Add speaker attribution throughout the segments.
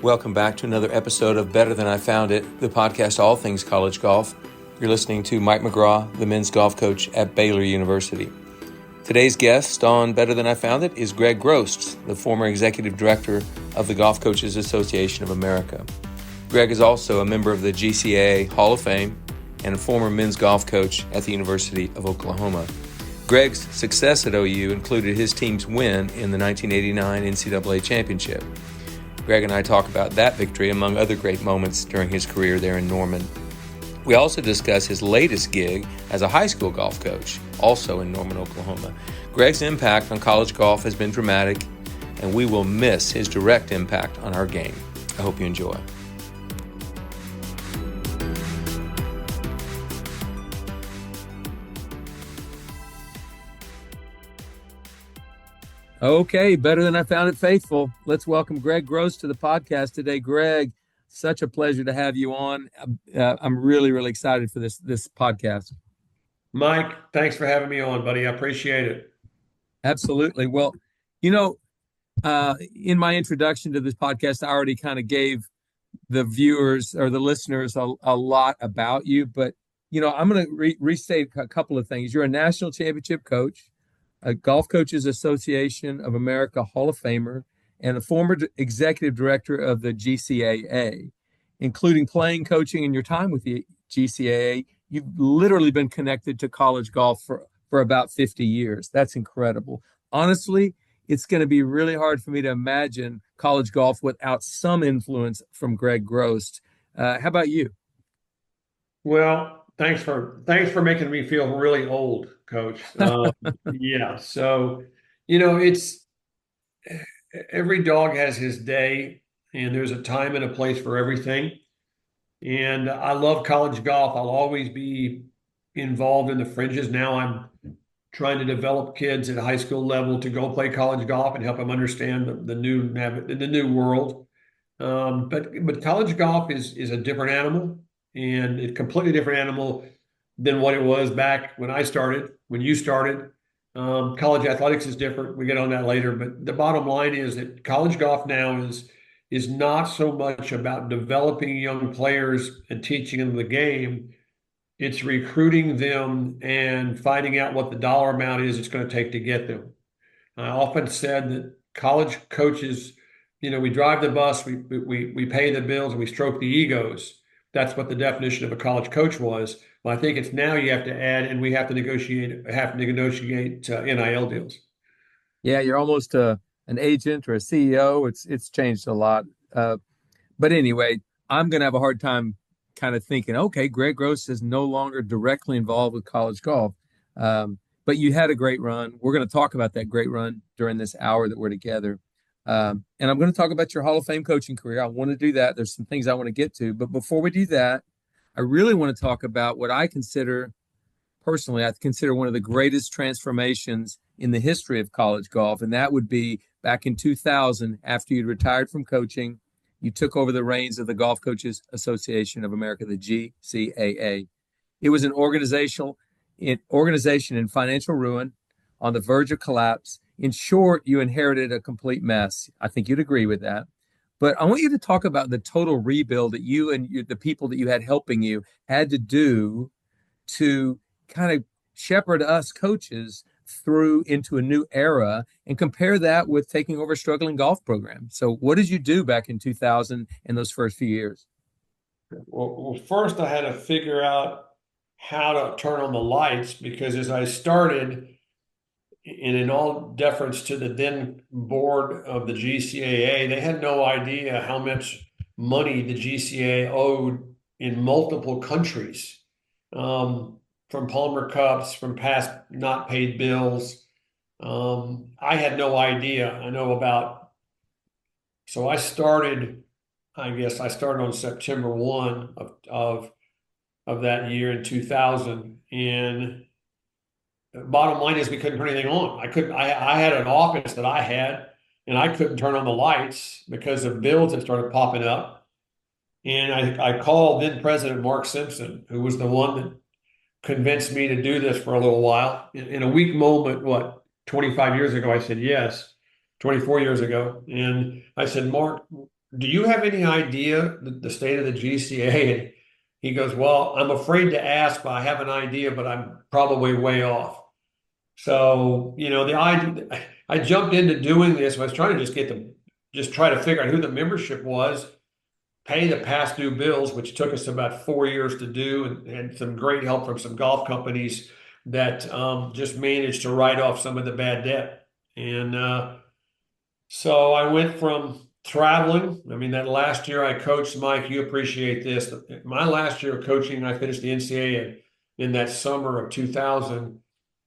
Speaker 1: Welcome back to another episode of Better Than I Found It, the podcast all things college golf. You're listening to Mike McGraw, the men's golf coach at Baylor University. Today's guest on Better Than I Found It is Gregg Grost, the former executive director of the Golf Coaches Association of America. Gregg is also a member of the GCAA Hall of Fame and a former men's golf coach at the University of Oklahoma. Gregg's success at OU included his team's win in the 1989 NCAA championship. Gregg and I talk about that victory, among other great moments during his career there in Norman. We also discuss his latest gig as a high school golf coach, also in Norman, Oklahoma. Gregg's impact on college golf has been dramatic, and we will miss his direct impact on our game. I hope you enjoy. Okay, Better Than I Found It faithful. Let's welcome Gregg Grost to the podcast today. Gregg, such a pleasure to have you on. I'm really excited for this podcast.
Speaker 2: Mike, thanks for having me on, buddy. I appreciate it.
Speaker 1: Absolutely. Well, in my introduction to this podcast, I already kind of gave the viewers or the listeners a lot about you, but I'm going to restate a couple of things. You're a national championship coach, a Golf Coaches Association of America Hall of Famer, and a former executive director of the GCAA, including playing, coaching, and your time with the GCAA. You've literally been connected to college golf for about 50 years. That's incredible. Honestly, it's going to be really hard for me to imagine college golf without some influence from Gregg Grost. How about you?
Speaker 2: Well, thanks for making me feel really old, Coach. Yeah. So, it's every dog has his day, and there's a time and a place for everything. And I love college golf. I'll always be involved in the fringes. Now I'm trying to develop kids at a high school level to go play college golf and help them understand the new world. But college golf is a different animal, and a completely different animal than what it was back when I started, when you started. College athletics is different. We get on that later. But the bottom line is that college golf now is not so much about developing young players and teaching them the game. It's recruiting them and finding out what the dollar amount is it's going to take to get them. I often said that college coaches, we drive the bus, we pay the bills, and we stroke the egos. That's what the definition of a college coach was. Well, I think it's now you have to add, and we have to negotiate NIL deals.
Speaker 1: Yeah, you're almost an agent or a CEO. It's changed a lot. But anyway, I'm going to have a hard time kind of thinking, okay, Gregg Grost is no longer directly involved with college golf. But you had a great run. We're going to talk about that great run during this hour that we're together. And I'm going to talk about your Hall of Fame coaching career. I want to do that. There's some things I want to get to. But before we do that, I really want to talk about what I consider one of the greatest transformations in the history of college golf. And that would be back in 2000, after you'd retired from coaching, you took over the reins of the Golf Coaches Association of America, the GCAA. It was an organization in financial ruin, on the verge of collapse. In short, you inherited a complete mess. I think you'd agree with that. But I want you to talk about the total rebuild that you and the people that you had helping you had to do to kind of shepherd us coaches through into a new era, and compare that with taking over a struggling golf program. So what did you do back in 2000 in those first few years?
Speaker 2: Well, first I had to figure out how to turn on the lights, because as I started, and in all deference to the then board of the GCAA, they had no idea how much money the GCAA owed in multiple countries, from Palmer Cups, from past not paid bills. I had no idea. So I started on September 1 of that year in 2000, and bottom line is we couldn't turn anything on. I had an office that I had, and I couldn't turn on the lights because of bills that started popping up. And I called then President Mark Simpson, who was the one that convinced me to do this for a little while. In a weak moment, 25 years ago, I said yes, 24 years ago. And I said, Mark, do you have any idea the state of the GCA? And he goes, well, I'm afraid to ask, but I have an idea, but I'm probably way off. So, the idea, I jumped into doing this. I was trying to just try to figure out who the membership was, pay the past due bills, which took us about 4 years to do, and some great help from some golf companies that just managed to write off some of the bad debt. And so I went from traveling. I mean, that last year I coached, Mike, you appreciate this. My last year of coaching, I finished the NCAA in that summer of 2000.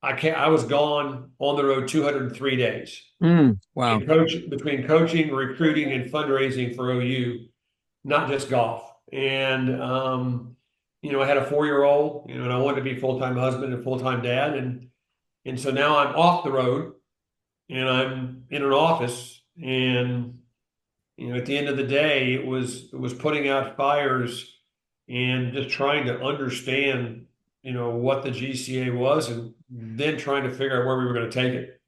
Speaker 2: I was gone on the road 203 days.
Speaker 1: Wow.
Speaker 2: Between coaching, recruiting, and fundraising for OU, not just golf. And I had a 4-year-old, and I wanted to be a full-time husband and full-time dad. And so now I'm off the road and I'm in an office. And at the end of the day, it was putting out fires and just trying to understand, what the GCA was, and then trying to figure out where we were going to take it.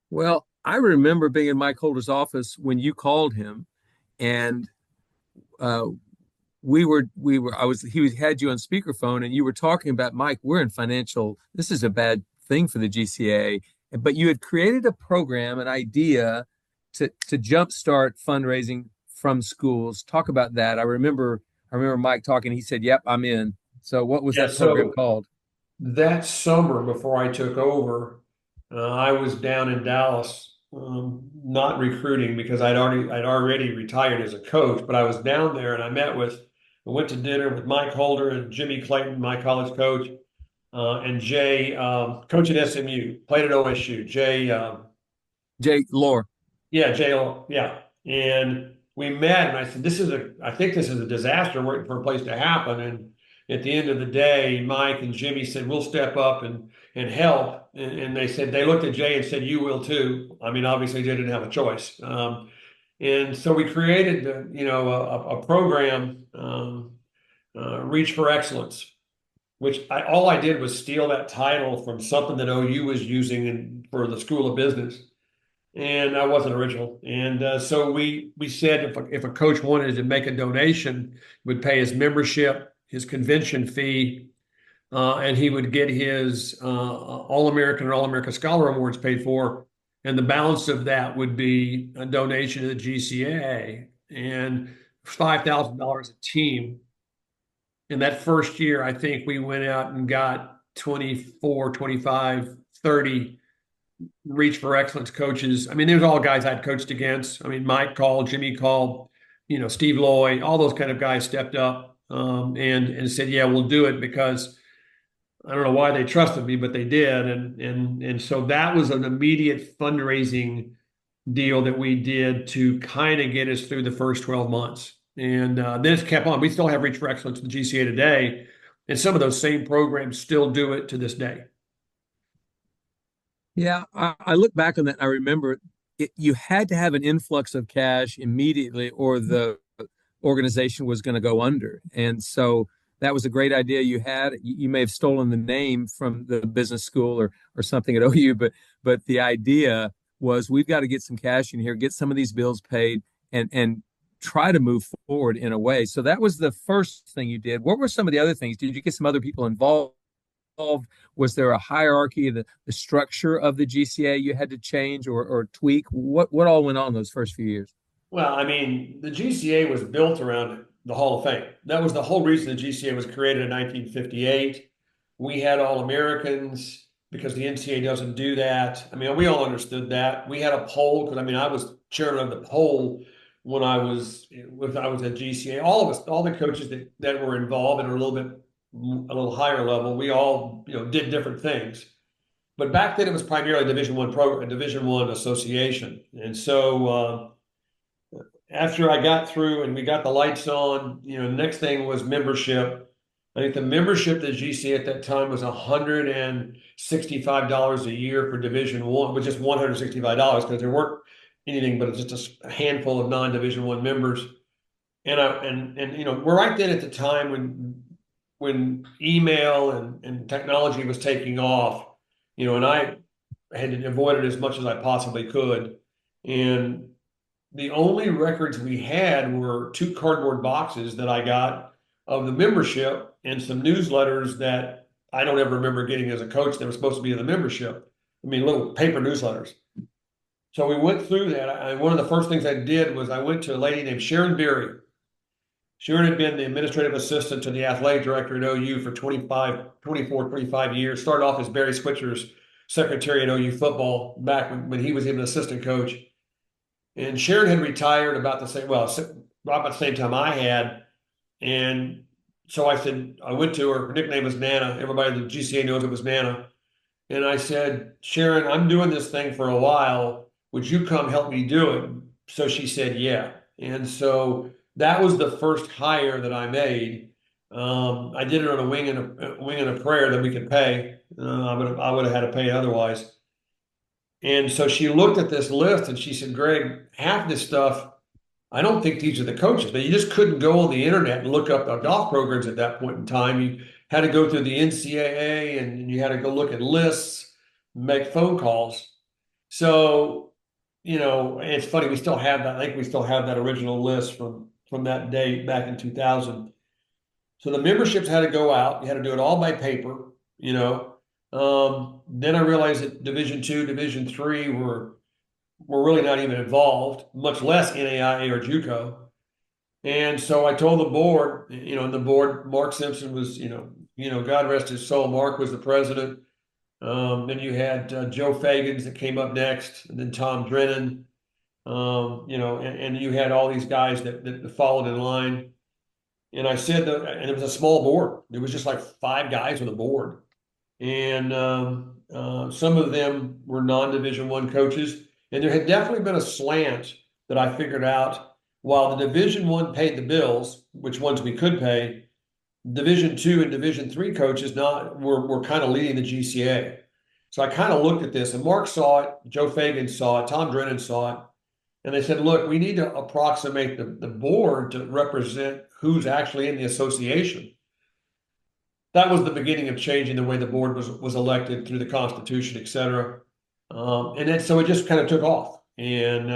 Speaker 1: Well, I remember being in Mike Holder's office when you called him, and uh, he had you on speakerphone, and you were talking about, Mike, we're in financial, this is a bad thing for the GCA, but you had created a program, an idea to jumpstart fundraising from schools. Talk about that. I remember Mike talking. He said, "Yep, I'm in." So, what was
Speaker 2: Yeah,
Speaker 1: that program
Speaker 2: so
Speaker 1: called?
Speaker 2: that summer before I took over, I was down in Dallas, not recruiting because I'd already retired as a coach, but I was down there and I went to dinner with Mike Holder and Jimmy Clayton, my college coach, and Jay, coach at SMU, played at OSU. Jay,
Speaker 1: Jake Lore.
Speaker 2: yeah, Jay, yeah, and we met, and I said, I think this is a disaster waiting for a place to happen. And at the end of the day, Mike and Jimmy said, we'll step up and help. And they said, they looked at Jay and said, you will too. I mean, obviously Jay didn't have a choice. And so we created, a program, Reach for Excellence, which all I did was steal that title from something that OU was using for the School of Business, and I wasn't original. And so we said if a coach wanted to make a donation, would pay his membership, his convention fee, and he would get his All-American and All-America Scholar Awards paid for, and the balance of that would be a donation to the GCAA, and $5,000 a team. In that first year, I think we went out and got 24, 25, 30 Reach for Excellence coaches. I mean, there's all guys I'd coached against. I mean, Mike called, Jimmy called, Steve Lloyd, all those kind of guys stepped up, and said, "Yeah, we'll do it," because I don't know why they trusted me, but they did. And so that was an immediate fundraising deal that we did to kind of get us through the first 12 months. And then it's kept on. We still have Reach for Excellence in the GCA today, and some of those same programs still do it to this day.
Speaker 1: Yeah, I look back on that. And I remember you had to have an influx of cash immediately, or the organization was going to go under. And so that was a great idea you had. You may have stolen the name from the business school or something at OU, but the idea was, we've got to get some cash in here, get some of these bills paid, and try to move forward in a way. So that was the first thing you did. What were some of the other things? Did you get some other people involved? Was there a hierarchy, the structure of the GCA you had to change or tweak? What all went on those first few years?
Speaker 2: Well, I mean, the GCA was built around the Hall of Fame. That was the whole reason the GCA was created in 1958. We had All Americans because the NCAA doesn't do that. I mean, we all understood that. We had a poll because, I mean, I was chairman of the poll when I was at GCA. All of us, all the coaches that were involved and are a little higher level, we all did different things. But back then it was primarily Division One program, a Division One association, and so after I got through and we got the lights on, the next thing was membership. I think the membership at GC at that time was $165 a year for Division One, which is $165 because there weren't anything but just a handful of non-Division One members. And we're right then at the time when email and technology was taking off, and I had to avoid it as much as I possibly could. And the only records we had were two cardboard boxes that I got of the membership and some newsletters that I don't ever remember getting as a coach that were supposed to be in the membership. I mean, little paper newsletters. So we went through that. One of the first things I did was I went to a lady named Sharon Berry. Sharon had been the administrative assistant to the athletic director at OU for 25 years. Started off as Barry Switzer's secretary at OU football back when he was even an assistant coach. And Sharon had retired about the same, well, about the same time I had. And so I went to her. Her nickname was Nana. Everybody in the GCA knows it was Nana. And I said, Sharon, I'm doing this thing for a while. Would you come help me do it? So she said, yeah. And so that was the first hire that I made. I did it on a wing and a prayer that we could pay. I would have had to pay otherwise. And so she looked at this list and she said, Gregg, half this stuff, I don't think these are the coaches, but you just couldn't go on the internet and look up golf programs at that point in time. You had to go through the NCAA and you had to go look at lists, make phone calls. So, it's funny, we still have that. I think we still have that original list from that day back in 2000. So the memberships had to go out. You had to do it all by paper, Then I realized that Division II, Division III were really not even involved, much less NAIA or JUCO. And so I told the board, and the board, Mark Simpson was, God rest his soul, Mark was the president. Then you had Joe Fagans that came up next, and then Tom Drennan, and you had all these guys that followed in line. And I said, and it was a small board. It was just like 5 guys on the board. And some of them were non-Division I coaches. And there had definitely been a slant that I figured out. While the Division I paid the bills, which ones we could pay, Division II and Division III coaches were kind of leading the GCA. So I kind of looked at this, and Mark saw it, Joe Fagan saw it, Tom Drennan saw it, and they said, look, we need to approximate the board to represent who's actually in the association. That was the beginning of changing the way the board was elected through the Constitution, et cetera. And then so it just kind of took off. And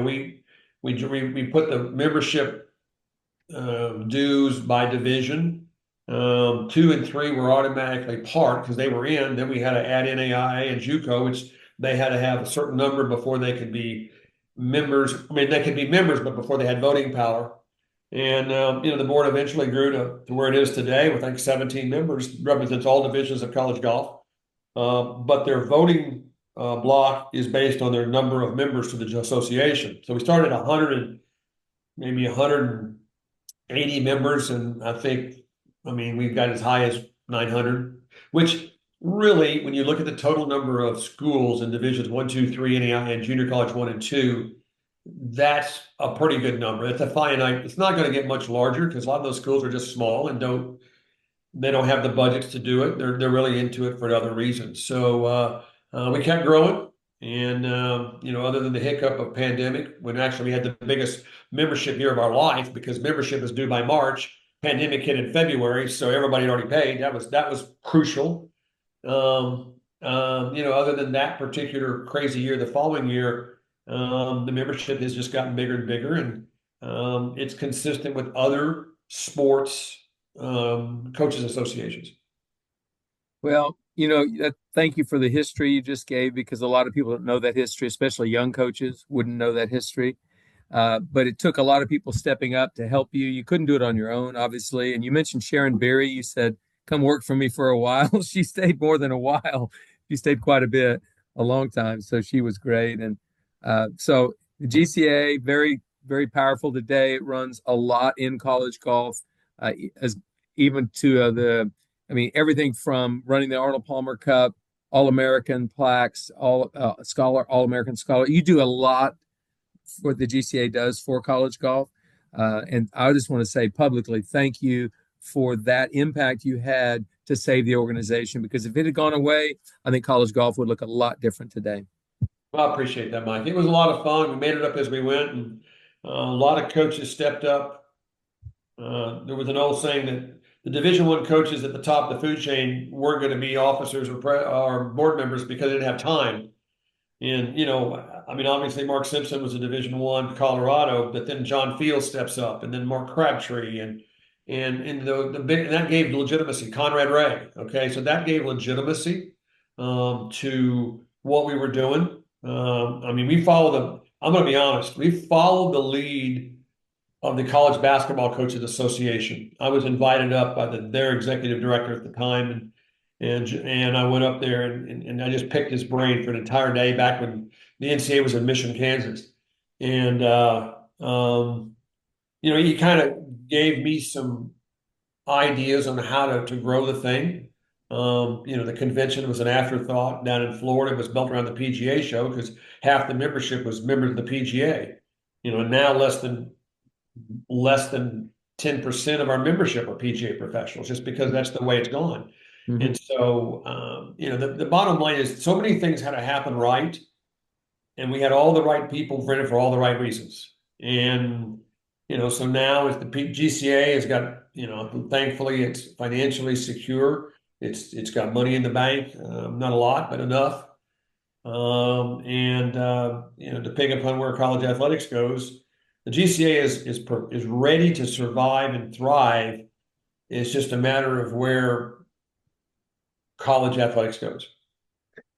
Speaker 2: we put the membership dues by division. 2 and 3 were automatically part because they were in. Then we had to add NAIA and JUCO, which they had to have a certain number before they could be members. I mean, they could be members, but before they had voting power. And the board eventually grew to where it is today with, I think, 17 members, represents all divisions of college golf. But their voting block is based on their number of members to the association. So we started at 180 members, and we've got as high as 900, which really, when you look at the total number of schools in divisions 1, 2, 3, and junior college 1 and 2, that's a pretty good number. It's a finite. It's not going to get much larger because a lot of those schools are just small and don't have the budgets to do it. They're really into it for other reasons. So we kept growing, and other than the hiccup of pandemic, when actually we had the biggest membership year of our life because membership is due by March. Pandemic hit in February, so everybody had already paid. That was crucial. Other than that particular crazy year, the following year. The membership has just gotten bigger and bigger, and it's consistent with other sports coaches associations.
Speaker 1: Well, thank you for the history you just gave because a lot of people don't know that history, especially young coaches wouldn't know that history. But it took a lot of people stepping up to help you. You couldn't do it on your own, obviously. And you mentioned Sharon Berry. You said, come work for me for a while. She stayed more than a while. She stayed quite a long time. So she was great. And so the GCAA, very, very powerful today. It runs a lot in college golf, as even to everything from running the Arnold Palmer Cup, All-American plaques, All-American scholar. You do a lot for the GCAA does for college golf. And I just want to say publicly, thank you for that impact you had to save the organization, because if it had gone away, I think college golf would look a lot different today.
Speaker 2: Well, I appreciate that, Mike. It was a lot of fun. We made it up as we went, and a lot of coaches stepped up. There was an old saying that the Division I coaches at the top of the food chain weren't going to be officers or board members because they didn't have time. And, I mean, obviously Mark Simpson was a Division I Colorado, but then John Fields steps up, and then Mark Crabtree, and the big, and that gave legitimacy. Conrad Ray, okay, so that gave legitimacy to what we were doing. I mean, we follow the. I'm going to be honest. We followed the lead of the College Basketball Coaches Association. I was invited up by their executive director at the time, and I went up there and I just picked his brain for an entire day back when the NCAA was in Mission, Kansas. And he kind of gave me some ideas on how to grow the thing. The convention was an afterthought down in Florida. It was built around the PGA show because half the membership was members of the PGA. And now less than 10% of our membership are PGA professionals, just because that's the way it's gone.
Speaker 1: Mm-hmm.
Speaker 2: And so, the bottom line is so many things had to happen right, and we had all the right people for it for all the right reasons. And, so now as the GCAA has got, thankfully it's financially secure. It's got money in the bank, not a lot, but enough. Depending upon where college athletics goes, the GCA is ready to survive and thrive. It's just a matter of where college athletics goes.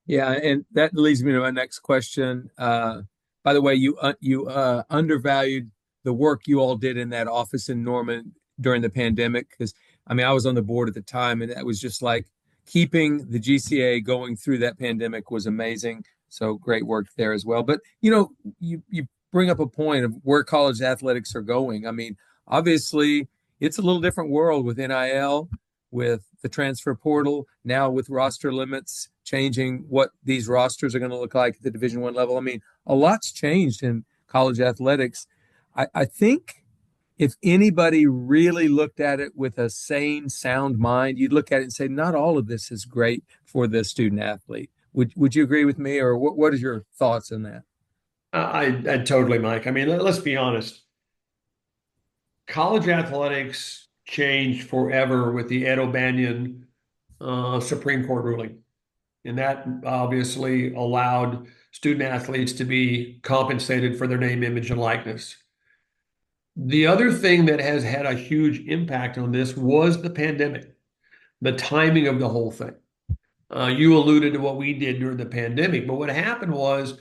Speaker 1: Yeah, and that leads me to my next question. By the way, you undervalued the work you all did in that office in Norman during the pandemic, because I mean I was on the board at the time, and that was just like keeping the GCA going through that pandemic was amazing. So great work there as well. But you bring up a point of where college athletics are going. I mean, obviously it's a little different world with NIL, with the transfer portal, now with roster limits changing what these rosters are going to look like at the Division I level. I mean, a lot's changed in college athletics. I think if anybody really looked at it with a sane, sound mind, you'd look at it and say, not all of this is great for the student athlete. Would you agree with me, or what is your thoughts on that?
Speaker 2: I totally, Mike. I mean, let's be honest. College athletics changed forever with the Ed O'Banion Supreme Court ruling. And that obviously allowed student athletes to be compensated for their name, image, and likeness. The other thing that has had a huge impact on this was the pandemic, the timing of the whole thing. You alluded to what we did during the pandemic, but what happened was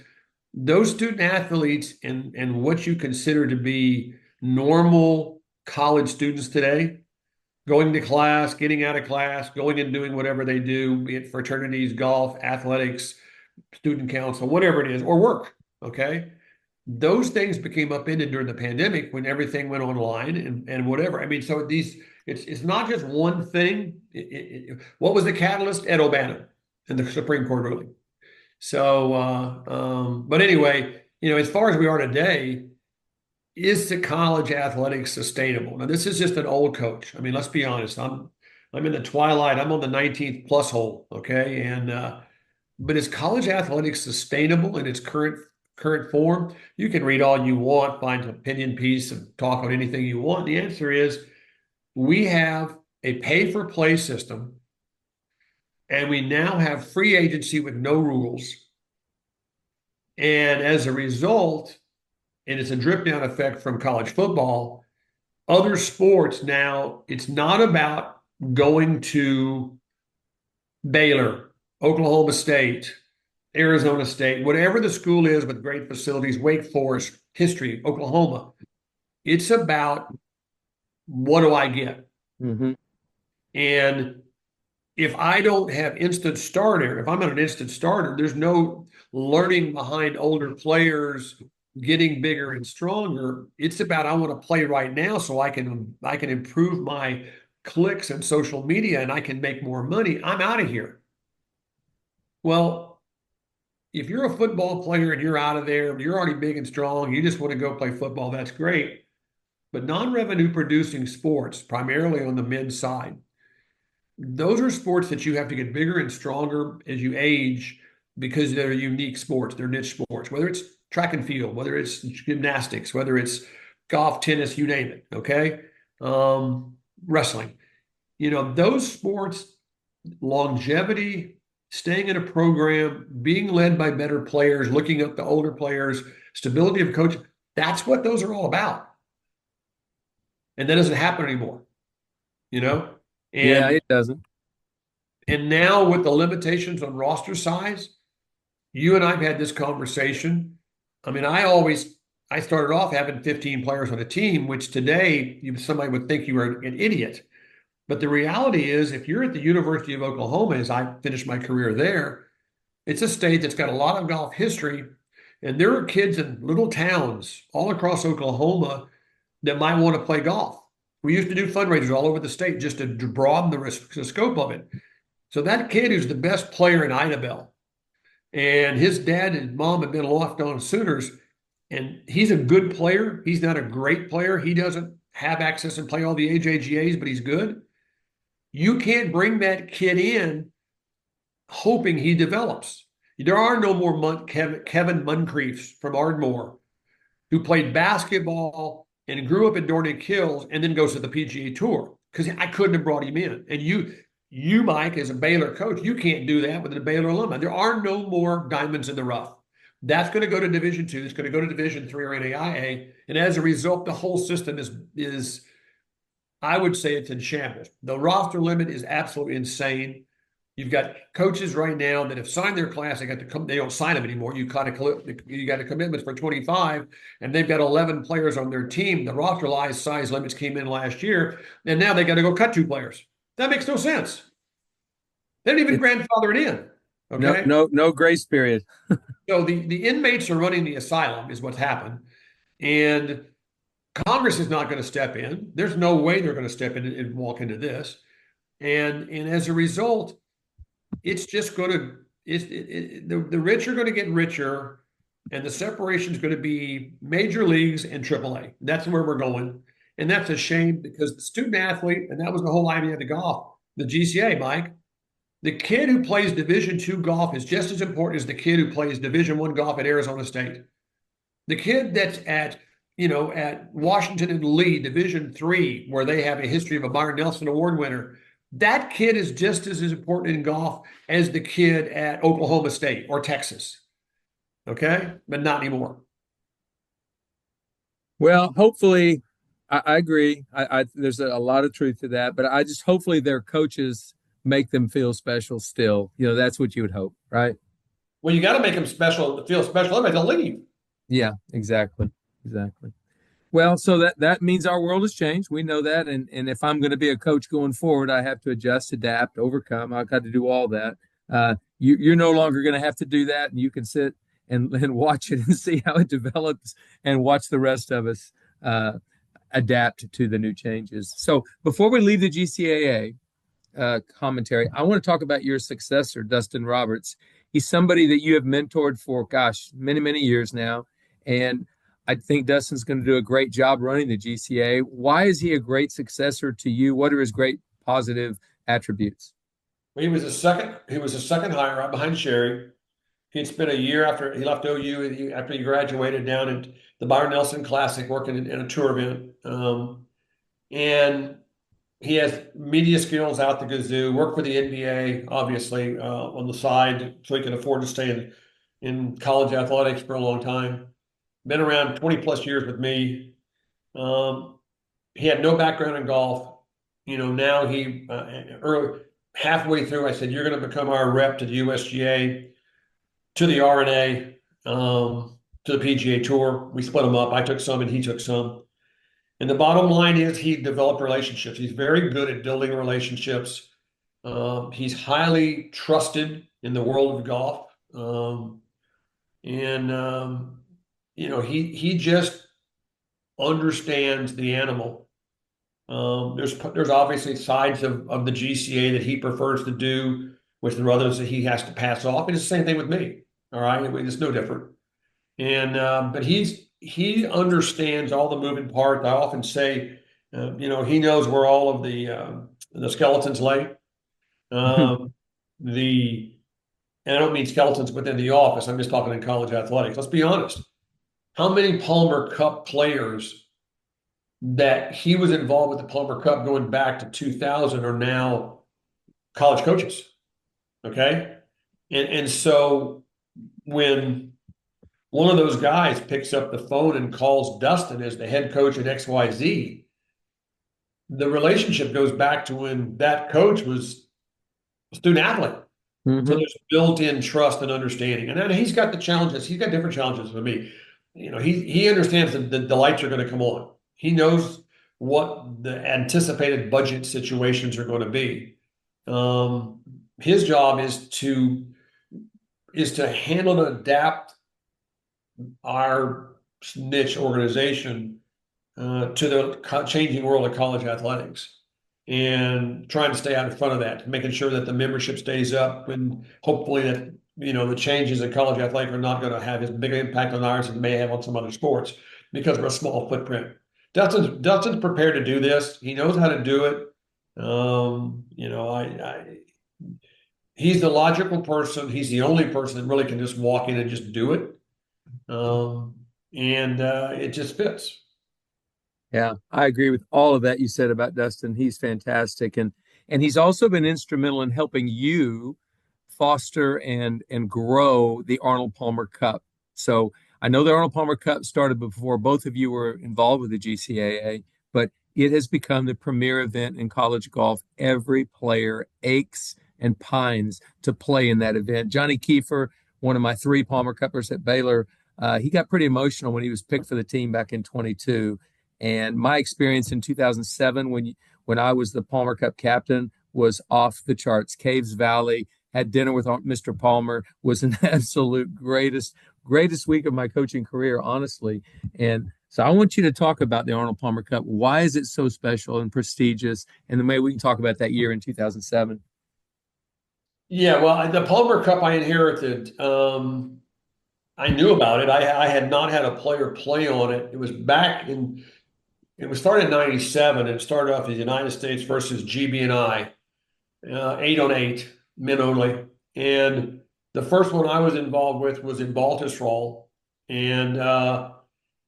Speaker 2: those student athletes and what you consider to be normal college students today, going to class, getting out of class, going and doing whatever they do, be it fraternities, golf, athletics, student council, whatever it is, or work, okay? Those things became upended during the pandemic when everything went online and whatever. I mean, so it's not just one thing. What was the catalyst? Ed O'Bannon and the Supreme Court ruling. So, but anyway, as far as we are today, is the college athletics sustainable? Now, this is just an old coach. I mean, let's be honest. I'm in the twilight. I'm on the 19th plus hole. Okay, but is college athletics sustainable in its current form? You can read all you want, find an opinion piece, and talk on anything you want. The answer is we have a pay-for-play system, and we now have free agency with no rules. And as a result, and it's a drip-down effect from college football, other sports now, it's not about going to Baylor, Oklahoma State, Arizona State, whatever the school is with great facilities, Wake Forest, history, Oklahoma. It's about what do I get?
Speaker 1: Mm-hmm.
Speaker 2: And if I don't have instant starter, if I'm not an instant starter, there's no learning behind older players getting bigger and stronger. It's about I want to play right now so I can improve my clicks and social media and I can make more money. I'm out of here. Well, if you're a football player and you're out of there, you're already big and strong, you just want to go play football, that's great. But non-revenue producing sports, primarily on the men's side, those are sports that you have to get bigger and stronger as you age because they're unique sports, they're niche sports, whether it's track and field, whether it's gymnastics, whether it's golf, tennis, you name it, okay? Wrestling. Those sports, longevity staying in a program, being led by better players, looking up the older players, stability of coach. That's what those are all about. And that doesn't happen anymore, you know?
Speaker 1: Yeah,
Speaker 2: And
Speaker 1: it doesn't.
Speaker 2: and now with the limitations on roster size, you and I've had this conversation. I mean, I started off having 15 players on a team, which today somebody would think you were an idiot. But the reality is, if you're at the University of Oklahoma, as I finished my career there, it's a state that's got a lot of golf history. And there are kids in little towns all across Oklahoma that might want to play golf. We used to do fundraisers all over the state just to broaden the scope of it. So that kid who's the best player in Idabel, and his dad and mom have been locked on Sooners, and he's a good player. He's not a great player. He doesn't have access and play all the AJGAs, but he's good. You can't bring that kid in hoping he develops. There are no more Kevin Moncriefs from Ardmore who played basketball and grew up in Dornick Hills and then goes to the PGA Tour because I couldn't have brought him in. And you, Mike, as a Baylor coach, you can't do that with a Baylor alumni. There are no more diamonds in the rough. That's going to go to Division II. It's going to go to Division III or NAIA. And as a result, the whole system is I would say it's in shambles. The roster limit is absolutely insane. You've got coaches right now that have signed their class. They don't sign them anymore. You got a commitment for 25, and they've got 11 players on their team. The roster size limits came in last year, and now they got to go cut 2 players. That makes no sense. They didn't even grandfather it in. Okay.
Speaker 1: No grace period.
Speaker 2: So the inmates are running the asylum, is what's happened, and Congress is not going to step in. There's no way they're going to step in and walk into this, and as a result, it's just going to the rich are going to get richer, and the separation is going to be major leagues and AAA. That's where we're going, and that's a shame because the student athlete, and that was the whole idea of the golf, the GCAA, Mike. The kid who plays Division II golf is just as important as the kid who plays Division I golf at Arizona State. The kid that's at Washington and Lee, Division III, where they have a history of a Byron Nelson Award winner, that kid is just as important in golf as the kid at Oklahoma State or Texas. Okay? But not anymore.
Speaker 1: Well, hopefully, I agree. There's a lot of truth to that, but I just hopefully their coaches make them feel special still. That's what you would hope, right?
Speaker 2: Well, you got to make them feel special. Otherwise, they'll leave.
Speaker 1: Yeah, exactly. Well, so that means our world has changed. We know that, and if I'm going to be a coach going forward, I have to adjust, adapt, overcome. I've got to do all that. You're no longer going to have to do that, and you can sit and watch it and see how it develops, and watch the rest of us adapt to the new changes. So before we leave the GCAA commentary, I want to talk about your successor, Dustin Roberts. He's somebody that you have mentored for, many, many years now, and I think Dustin's going to do a great job running the GCA. Why is he a great successor to you? What are his great positive attributes?
Speaker 2: He was a second hire right behind Sherry. He'd spent a year after he left OU, after he graduated, down at the Byron Nelson Classic working in a tour event. And he has media skills out the gazoo, worked for the NBA, obviously, on the side so he can afford to stay in college athletics for a long time. Been around 20 plus years with me. He had no background in golf. Now halfway through, I said, you're going to become our rep to the USGA, to the RNA, to the PGA Tour. We split them up. I took some and he took some. And the bottom line is he developed relationships. He's very good at building relationships. He's highly trusted in the world of golf. He just understands the animal. There's obviously sides of the GCA that he prefers to do, which there are others that he has to pass off. And it's the same thing with me. All right, it's no different. And but he understands all the moving parts. I often say, he knows where all of the skeletons lay. And I don't mean skeletons within the office. I'm just talking in college athletics. Let's be honest. How many Palmer Cup players that he was involved with the Palmer Cup going back to 2000 are now college coaches? Okay. And so when one of those guys picks up the phone and calls Dustin as the head coach at XYZ, the relationship goes back to when that coach was a student athlete. So
Speaker 1: Hmm.
Speaker 2: there's built-in trust and understanding. And then he's got the challenges. He's got different challenges than me. He understands that the lights are going to come on. He knows what the anticipated budget situations are going to be. Um, his job is to handle and adapt our niche organization to the changing world of college athletics and trying to stay out in front of that, making sure that the membership stays up and hopefully that, the changes in college athletics are not going to have as big an impact on ours as it may have on some other sports because we're a small footprint. Dustin's prepared to do this. He knows how to do it. He's the logical person. He's the only person that really can just walk in and just do it. Um, and it just fits.
Speaker 1: Yeah, I agree with all of that you said about Dustin. He's fantastic, and he's also been instrumental in helping you foster and grow the Arnold Palmer Cup. So I know the Arnold Palmer Cup started before both of you were involved with the GCAA, but it has become the premier event in college golf. Every player aches and pines to play in that event. Johnny Kiefer, one of my three Palmer Cuppers at Baylor, he got pretty emotional when he was picked for the team back in 22. And my experience in 2007, when I was the Palmer Cup captain, was off the charts. Caves Valley, had dinner with Mr. Palmer, was an absolute greatest week of my coaching career, honestly. And so I want you to talk about the Arnold Palmer Cup. Why is it so special and prestigious? And then maybe we can talk about that year in 2007.
Speaker 2: Yeah, well, the Palmer Cup I inherited. I knew about it. I had not had a player play on it. It was started in '97. It started off as United States versus GB&I, 8-on-8, men only. And the first one I was involved with was in Baltusrol and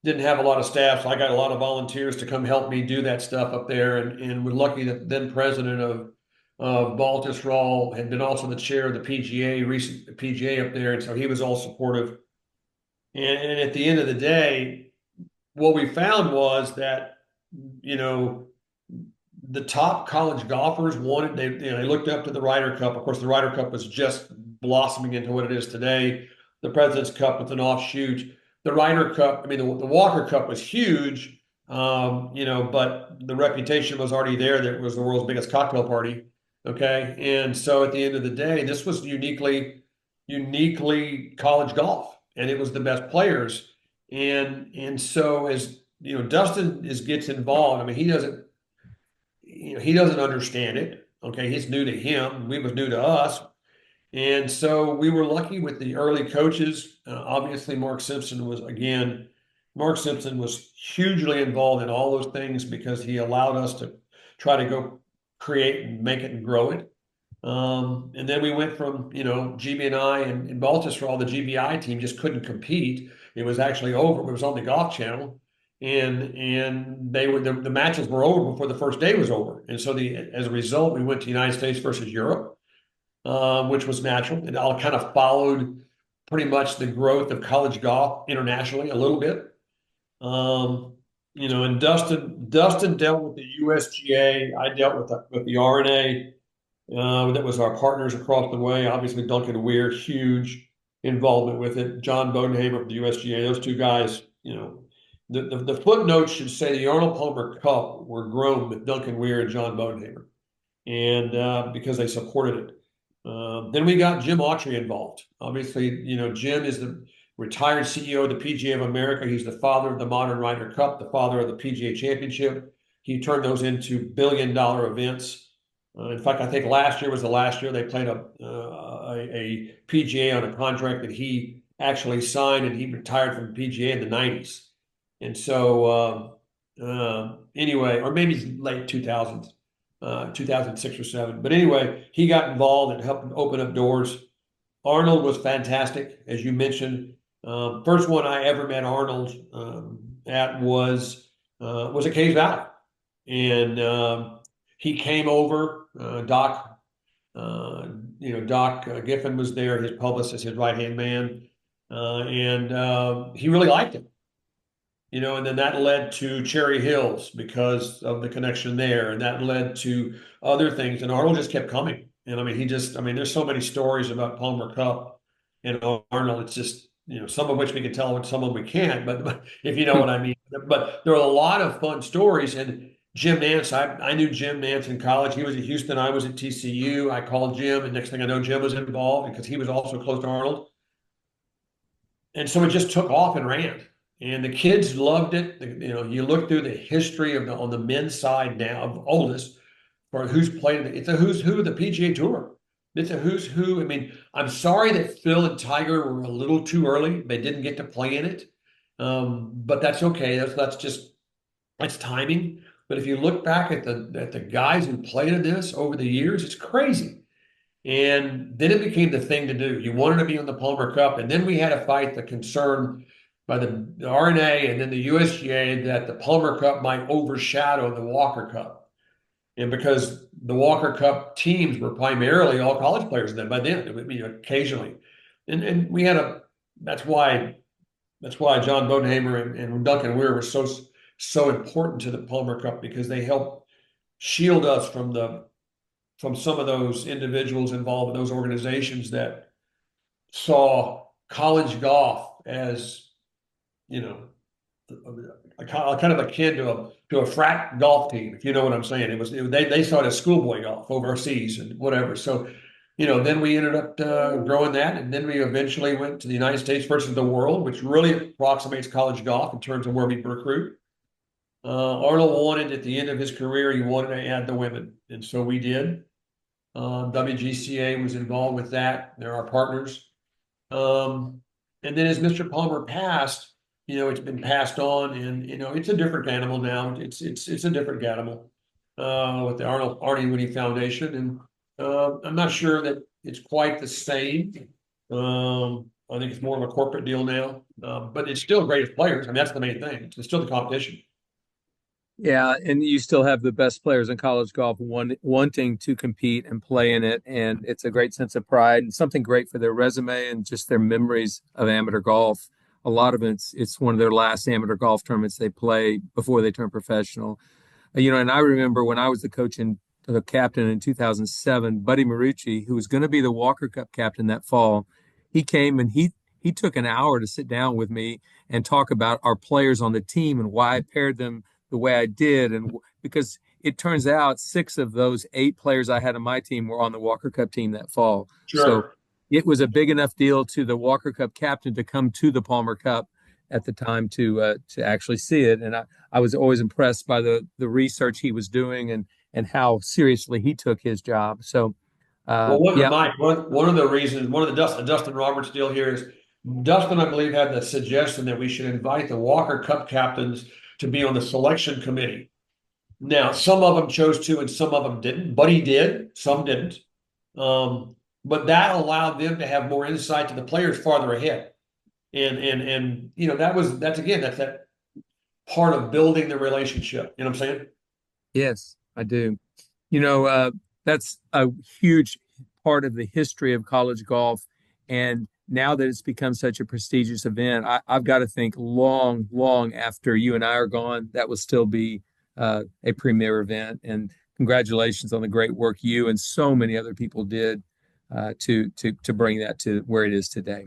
Speaker 2: didn't have a lot of staff. So I got a lot of volunteers to come help me do that stuff up there. And was lucky that the then president of Baltusrol had been also the chair of the PGA, recent PGA up there. And so he was all supportive. And at the end of the day, what we found was that, you know, the top college golfers wanted, they looked up to the Ryder Cup. Of course, the Ryder Cup was just blossoming into what it is today. The President's Cup was an offshoot. The Ryder Cup, I mean, the Walker Cup was huge, but the reputation was already there that it was the world's biggest cocktail party. Okay. And so at the end of the day, this was uniquely college golf, and it was the best players. And so as Dustin gets involved. I mean, he doesn't understand it. Okay, he's new to him. We was new to us, and so we were lucky with the early coaches. Obviously, Mark Simpson was hugely involved in all those things because he allowed us to try to go create and make it and grow it. And then we went from, GB&I and Baltusrol, the GBI team just couldn't compete. It was actually over. It was on the Golf Channel, and the matches were over before the first day was over. And so as a result, we went to United States versus Europe, which was natural. It all kind of followed pretty much the growth of college golf internationally a little bit. And Dustin dealt with the USGA. I dealt with the RNA. That was our partners across the way. Obviously, Duncan Weir, huge involvement with it. John Bodenhamer from the USGA. Those two guys, the footnotes should say the Arnold Palmer Cup were grown with Duncan Weir and John Bodenhamer, and because they supported it. Then we got Jim Autry involved. Obviously, Jim is the retired CEO of the PGA of America. He's the father of the modern Ryder Cup, the father of the PGA Championship. He turned those into billion-dollar events. In fact, I think last year was the last year they played a PGA on a contract that he actually signed, and he retired from the PGA in the '90s. And so, anyway, or maybe late 2000s, 2006 or seven. But anyway, he got involved and helped open up doors. Arnold was fantastic, as you mentioned. First one I ever met Arnold at was at Caves Valley, and he came over. Doc Doc Giffen was there, his publicist, his right-hand man, and he really liked him. And then that led to Cherry Hills because of the connection there, and that led to other things. And Arnold just kept coming. And I mean, there's so many stories about Palmer Cup and Arnold. It's just, some of which we can tell and some of them we can't, but if you know what I mean. But there are a lot of fun stories. And Jim Nance, I knew Jim Nance in college. He was at Houston, I was at TCU. I called Jim, and next thing I know, Jim was involved because he was also close to Arnold. And so it just took off and ran. And the kids loved it. You look through the history on the men's side now of oldest for who's played. It's a who's who of the PGA Tour. It's a who's who. I mean, I'm sorry that Phil and Tiger were a little too early. They didn't get to play in it, but that's okay. That's timing. But if you look back at the guys who played in this over the years, it's crazy. And then it became the thing to do. You wanted to be on the Palmer Cup, and then we had to fight the concern by the RNA and then the USGA that the Palmer Cup might overshadow the Walker Cup. And because the Walker Cup teams were primarily all college players then by then, occasionally. And we had that's why John Bodenhamer and Duncan Weir were so important to the Palmer Cup, because they helped shield us from some of those individuals involved in those organizations that saw college golf as, kind of akin to a frat golf team, if you know what I'm saying. They saw it as schoolboy golf overseas and whatever. So, then we ended up growing that, and then we eventually went to the United States versus the world, which really approximates college golf in terms of where we recruit. Arnold wanted, at the end of his career, he wanted to add the women, and so we did. WGCA was involved with that. They're our partners. And then as Mr. Palmer passed, it's been passed on, and it's a different animal now. It's a different animal with the Arnie Winnie Foundation, and I'm not sure that it's quite the same. I think it's more of a corporate deal now, but it's still great players. I mean, that's the main thing. It's still the competition.
Speaker 1: Yeah, and you still have the best players in college golf wanting to compete and play in it, and it's a great sense of pride and something great for their resume and just their memories of amateur golf. A lot of it's one of their last amateur golf tournaments they play before they turn professional. And I remember when I was the captain in 2007, Buddy Marucci, who was going to be the Walker Cup captain that fall, he came and he took an hour to sit down with me and talk about our players on the team and why I paired them the way I did. And because it turns out 6 of those 8 players I had on my team were on the Walker Cup team that fall. So
Speaker 2: Sure.
Speaker 1: it was a big enough deal to the Walker Cup captain to come to the Palmer Cup at the time to actually see it. And I was always impressed by the research he was doing and how seriously he took his job. So
Speaker 2: Well,
Speaker 1: yeah.
Speaker 2: Mike, one of the reasons, one of the Dustin Roberts deal here is Dustin, I believe, had the suggestion that we should invite the Walker Cup captains to be on the selection committee. Now, some of them chose to and some of them didn't. Buddy did, some didn't. But that allowed them to have more insight to the players farther ahead. And that's that part of building the relationship. You know what I'm saying?
Speaker 1: Yes, I do. That's a huge part of the history of college golf. And now that it's become such a prestigious event, I've got to think long, long after you and I are gone, that will still be a premier event. And congratulations on the great work you and so many other people did to bring that to where it is today.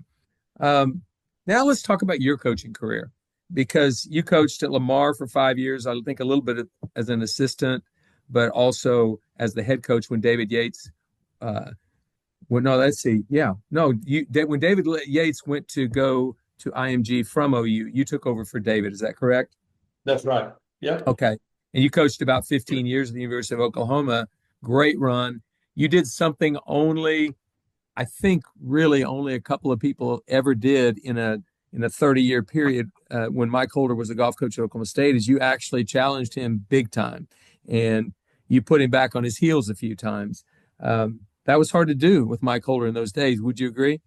Speaker 1: Now let's talk about your coaching career, because you coached at Lamar for 5 years, I think a little bit as an assistant, but also as the head coach when David Yates. Well, no, let's see. Yeah, no, when David Yates went to go to IMG from OU, you took over for David. Is that correct?
Speaker 2: That's right. Yep.
Speaker 1: Okay. And you coached about 15 years at the University of Oklahoma. Great run. You did something I think really only a couple of people ever did in a 30-year period when Mike Holder was a golf coach at Oklahoma State, is you actually challenged him big time. And you put him back on his heels a few times. That was hard to do with Mike Holder in those days. Would you agree?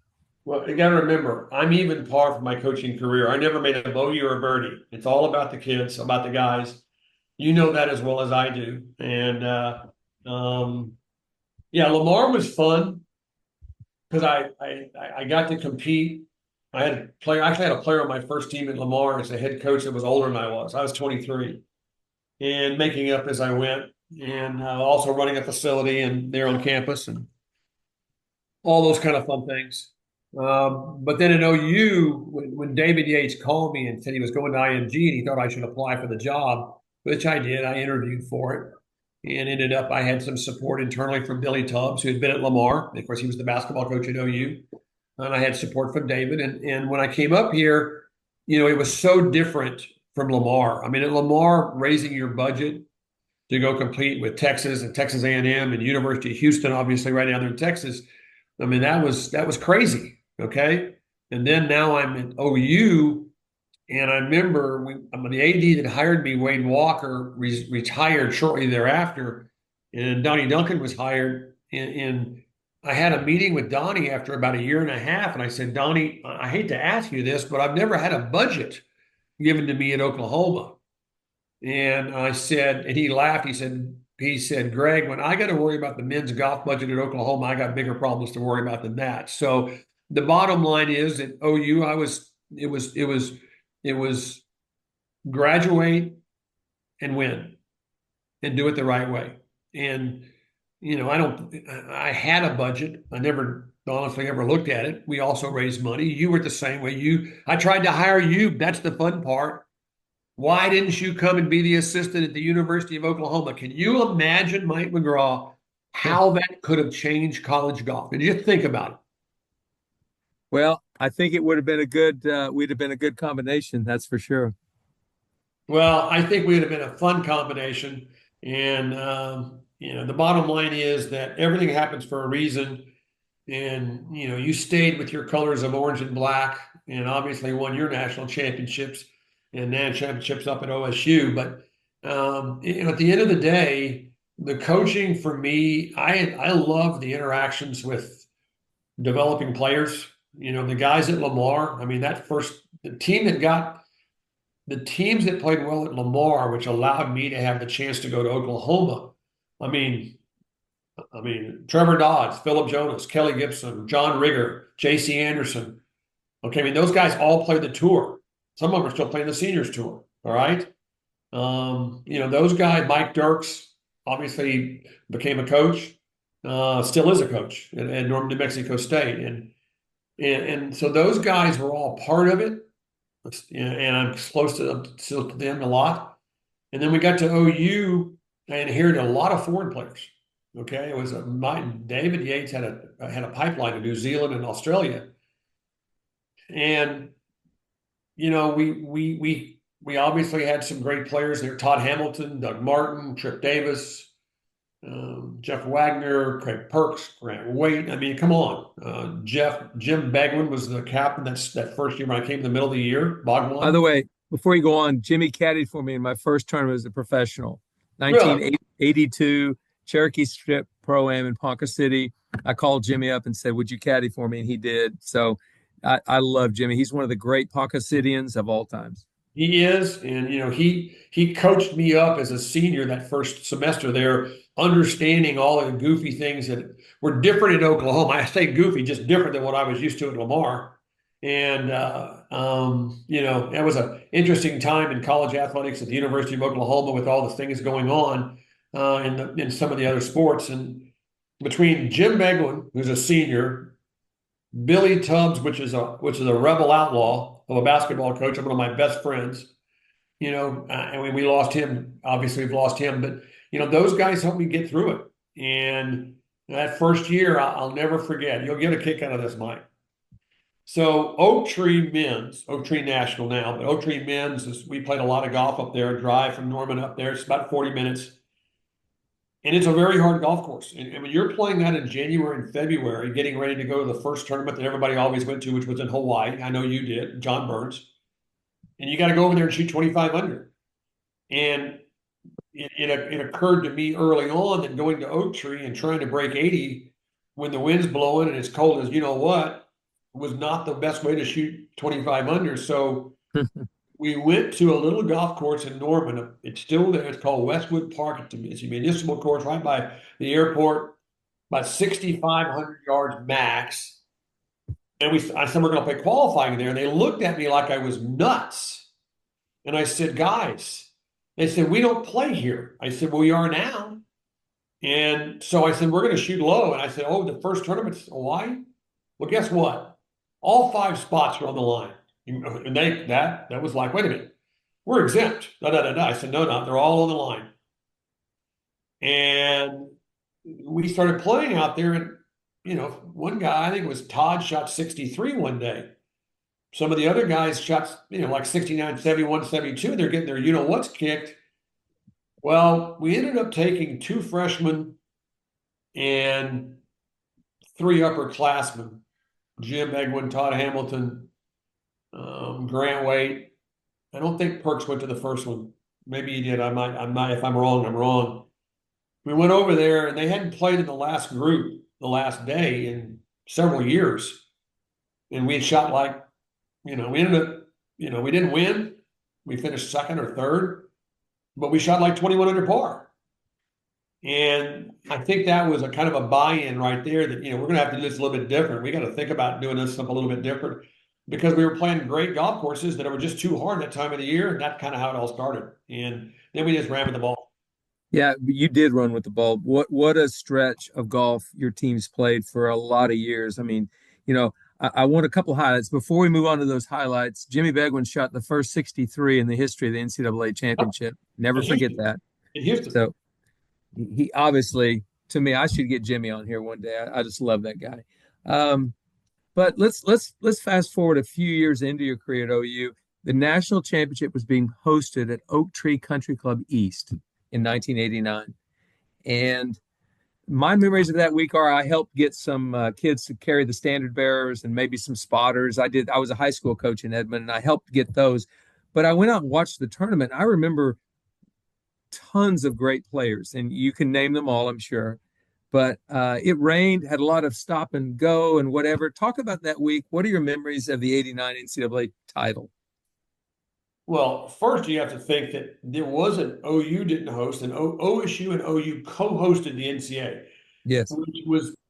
Speaker 2: Well, you got to remember, I'm even par for my coaching career. I never made a bogey or a birdie. It's all about the kids, about the guys. You know that as well as I do. And yeah, Lamar was fun. because I got to compete. I had a player, actually had a player on my first team at Lamar as a head coach that was older than I was. I was 23 and making up as I went, and also running a facility and there on campus and all those kind of fun things. But then at OU, when David Yates called me and said he was going to IMG and he thought I should apply for the job, which I did, I interviewed for it and ended up, I had some support internally from Billy Tubbs, who had been at Lamar. Of course, he was the basketball coach at OU. And I had support from David. And when I came up here, it was so different from Lamar. I mean, at Lamar, raising your budget to go compete with Texas and Texas A&M and University of Houston, obviously right down there in Texas. I mean, that was crazy. Okay. And then now I'm at OU, and I remember I'm the AD that hired me, Wayne Walker, retired shortly thereafter, and Donnie Duncan was hired. And I had a meeting with Donnie after about a year and a half, and I said, Donnie, I hate to ask you this, but I've never had a budget given to me at Oklahoma. And I said, and he laughed. He said, Gregg, when I got to worry about the men's golf budget at Oklahoma, I got bigger problems to worry about than that. So the bottom line is at OU, it was graduate and win and do it the right way. And I had a budget. I never honestly ever looked at it. We also raised money. You were the same way. I tried to hire you. That's the fun part. Why didn't you come and be the assistant at the University of Oklahoma? Can you imagine, Mike McGraw, how that could have changed college golf? And you think about it.
Speaker 1: Well, I think it would have been we'd have been a good combination, that's for sure.
Speaker 2: Well, I think we'd have been a fun combination. And, the bottom line is that everything happens for a reason. And, you stayed with your colors of orange and black and obviously won your national championships and national championships up at OSU. But, at the end of the day, the coaching for me, I love the interactions with developing players. The guys at Lamar, I mean, the teams that played well at Lamar, which allowed me to have the chance to go to Oklahoma. I mean, Trevor Dodds, Philip Jonas, Kelly Gibson, John Rigger, J.C. Anderson. Okay, I mean, those guys all played the tour. Some of them are still playing the seniors tour. All right. Those guys, Mike Dirks, obviously became a coach, still is a coach at New Mexico State. And so those guys were all part of it. And I'm close to them a lot. And then we got to OU and inherited a lot of foreign players. Okay, it was David Yates had a pipeline to New Zealand and Australia, and we obviously had some great players there: Todd Hamilton, Doug Martin, Trip Davis, Jeff Wagner, Craig Perks, Grant Waite. I mean, come on, Jim Begwin was the captain. That first year when I came in the middle of the year.
Speaker 1: By
Speaker 2: Bogwan.
Speaker 1: the way, before you go on, Jimmy caddied for me in my first tournament as a professional,
Speaker 2: Really?
Speaker 1: 1982 Cherokee Strip Pro-Am in Ponca City. I called Jimmy up and said, would you caddy for me? And he did. So I love Jimmy. He's one of the great Ponca Cityans of all times.
Speaker 2: He is, and he coached me up as a senior that first semester there, understanding all of the goofy things that were different in Oklahoma. I say goofy, just different than what I was used to at Lamar. And that was an interesting time in college athletics at the University of Oklahoma with all the things going on in some of the other sports. And between Jim Meglin, who's a senior, Billy Tubbs, which is a rebel outlaw of a basketball coach, I'm one of my best friends. And we lost him. Obviously, we've lost him, but those guys helped me get through it. And that first year, I'll never forget. You'll get a kick out of this, Mike. So Oak Tree National now, but Oak Tree Men's we played a lot of golf up there. Drive from Norman up there, it's about 40 minutes. And it's a very hard golf course. And when you're playing that in January and February, getting ready to go to the first tournament that everybody always went to, which was in Hawaii. I know you did, John Burns. And you got to go over there and shoot 25 under. And it occurred to me early on that going to Oak Tree and trying to break 80 when the wind's blowing and it's cold as you know what was not the best way to shoot 25 under. So we went to a little golf course in Norman. It's still there. It's called Westwood Park. It's a municipal course right by the airport, about 6,500 yards max. And I said, we're going to play qualifying there. And they looked at me like I was nuts. And I said, guys, they said, we don't play here. I said, well, we are now. And so I said, we're going to shoot low. And I said, oh, the first tournament's Hawaii? Well, guess what? All 5 spots are on the line. And that was like, wait a minute, we're exempt. Da, da, da, da. I said, no, no, they're all on the line. And we started playing out there. And, one guy, I think it was Todd, shot 63 one day. Some of the other guys shot, like 69, 71, 72, and they're getting their what's kicked. Well, we ended up taking 2 freshmen and 3 upperclassmen, Jim Egwin, Todd Hamilton, Grant Waite. I don't think Perks went to the first one. Maybe he did. I might. If I'm wrong, I'm wrong. We went over there, and they hadn't played in the last group, the last day in several years. And we had shot like, we ended up, we didn't win. We finished second or third, but we shot like 21 under par. And I think that was a kind of a buy-in right there that, we're going to have to do this a little bit different. We got to think about doing this stuff a little bit different because we were playing great golf courses that were just too hard that time of the year. And that's kind of how it all started. And then we just ran with the ball.
Speaker 1: Yeah, you did run with the ball. What a stretch of golf your team's played for a lot of years. I mean, I want a couple highlights. Before we move on to those highlights, Jimmy Begwin shot the first 63 in the history of the NCAA championship. Never forget that.
Speaker 2: In Houston.
Speaker 1: So he obviously, to me, I should get Jimmy on here one day. I just love that guy. But let's fast forward a few years into your career at OU. The national championship was being hosted at Oak Tree Country Club East in 1989. And my memories of that week are I helped get some kids to carry the standard bearers and maybe some spotters. I was a high school coach in Edmond, and I helped get those. But I went out and watched the tournament. I remember tons of great players, and you can name them all, I'm sure. But it rained, had a lot of stop and go and whatever. Talk about that week. What are your memories of the '89 NCAA title?
Speaker 2: Well, first you have to think that there was an OU didn't host, and OSU and OU co-hosted the NCAA.
Speaker 1: Yes.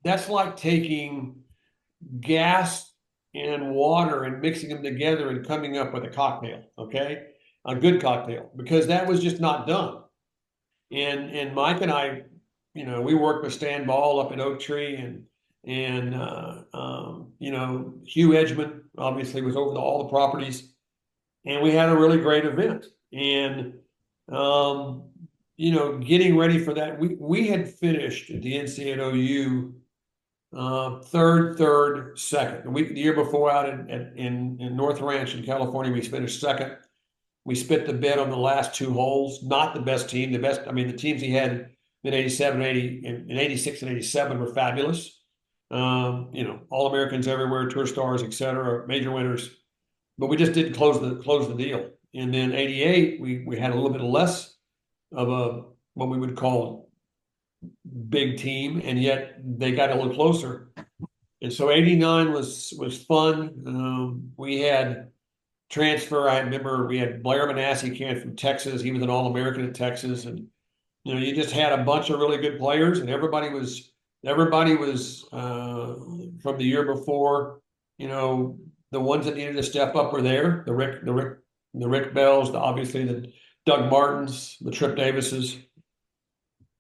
Speaker 2: That's like taking gas and water and mixing them together and coming up with a cocktail, okay? A good cocktail, because that was just not done. And Mike and I, we worked with Stan Ball up at Oak Tree, and Hugh Edgman obviously was over all the properties. And we had a really great event. And, getting ready for that, we had finished at the NCAA at OU third, second. The year before out in North Ranch in California, we finished second. We split the bid on the last 2 holes. Not the best team. The teams he had in 87, 80, and 86 and 87 were fabulous. All-Americans everywhere, tour stars, et cetera, major winners. But we just didn't close the deal. And then 88, we had a little bit less of what we would call big team, and yet they got a little closer. And so 89 was fun. We had transfer. I remember we had Blair Manasseh came from Texas. He was an All-American at Texas, and you just had a bunch of really good players, and everybody was from the year before. The ones that needed to step up were there. The Rick Bells, obviously the Doug Martins, the Trip Davises,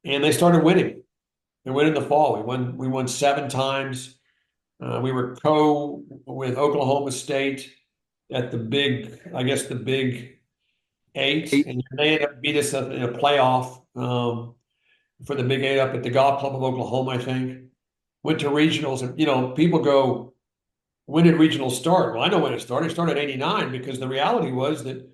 Speaker 2: and they started winning. They went in the fall. We won 7 times. We were with Oklahoma State at the Big 8, and they ended up beat us in a playoff for the Big 8 up at the Golf Club of Oklahoma, I think. Went to regionals, and people go, when did regionals start? Well, I know when it started. It started in 89 because the reality was that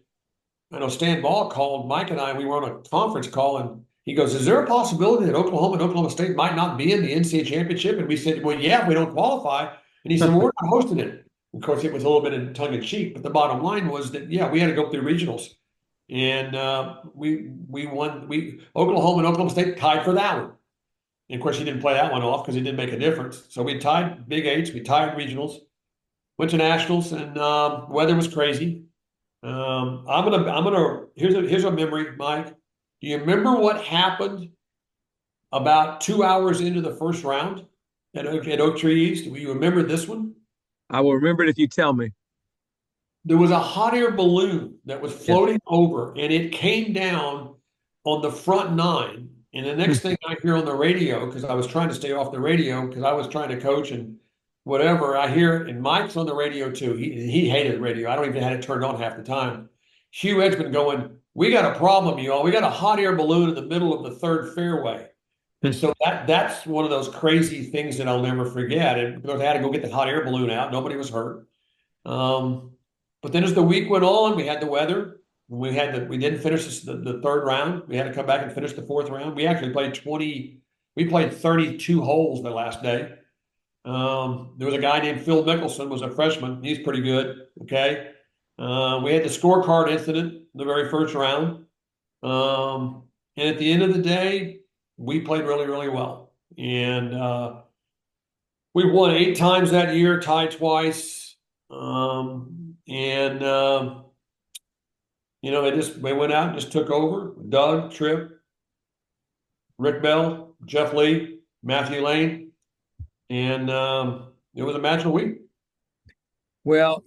Speaker 2: I know Stan Ball called Mike and I. We were on a conference call, and he goes, "Is there a possibility that Oklahoma and Oklahoma State might not be in the NCAA championship?" And we said, "Well, yeah, if we don't qualify." And he said, "Well, we're not hosting it." Of course, it was a little bit in tongue in cheek, but the bottom line was that we had to go through regionals, and we won. Oklahoma and Oklahoma State tied for that one. And of course, he didn't play that one off because it didn't make a difference. So we tied Big 8s, we tied regionals. Went to nationals, and weather was crazy. Here's a memory, Mike. Do you remember what happened about 2 hours into the first round at Oak Tree East? Do you remember this one?
Speaker 1: I will remember it if you tell me.
Speaker 2: There was a hot air balloon that was
Speaker 1: Yes.
Speaker 2: floating over, and it came down on the front nine. And the next thing I hear on the radio, because I was trying to stay off the radio because I was trying to coach and whatever, I hear, and Mike's on the radio too. He hated radio. I don't even have it turned on half the time. Hugh Edgman going, "We got a problem, you all. We got a hot air balloon in the middle of the third fairway." And so that's one of those crazy things that I'll never forget. And because I had to go get the hot air balloon out, nobody was hurt. Um, but then as the week went on, we had the weather. We didn't finish the third round. We had to come back and finish the fourth round. We actually played 20, we played 32 holes the last day. There was a guy named Phil Mickelson, was a freshman. He's pretty good. Okay. We had the scorecard incident the very first round. And at the end of the day, we played really, really well. And we won 8 times that year, tied twice. And they went out and just took over. Doug, Tripp, Rick Bell, Jeff Lee, Matthew Lane, and it was a magical week.
Speaker 1: Well,